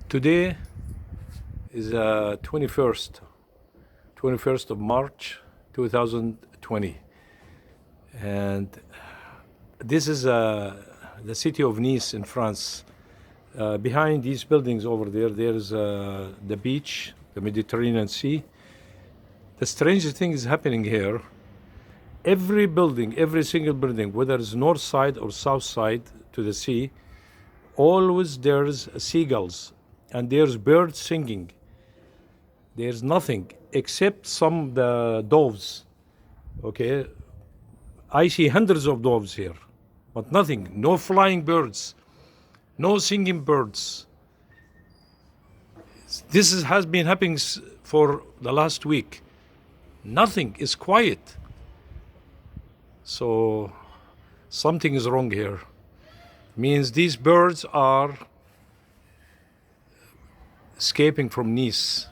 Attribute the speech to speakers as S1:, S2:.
S1: Today is 21st of March 2020, and this is the city of Nice in France. Behind these buildings over there, there's the beach, the Mediterranean Sea. The strangest thing is happening here. Every building, every single building, whether it's north side or south side to the sea, always there's seagulls and there's birds singing. There's nothing except some the doves. Okay, I see hundreds of doves here, but nothing. No flying birds, no singing birds. Has been happening for the last week. Nothing is quiet. So something is wrong here. Means these birds are escaping from Nice.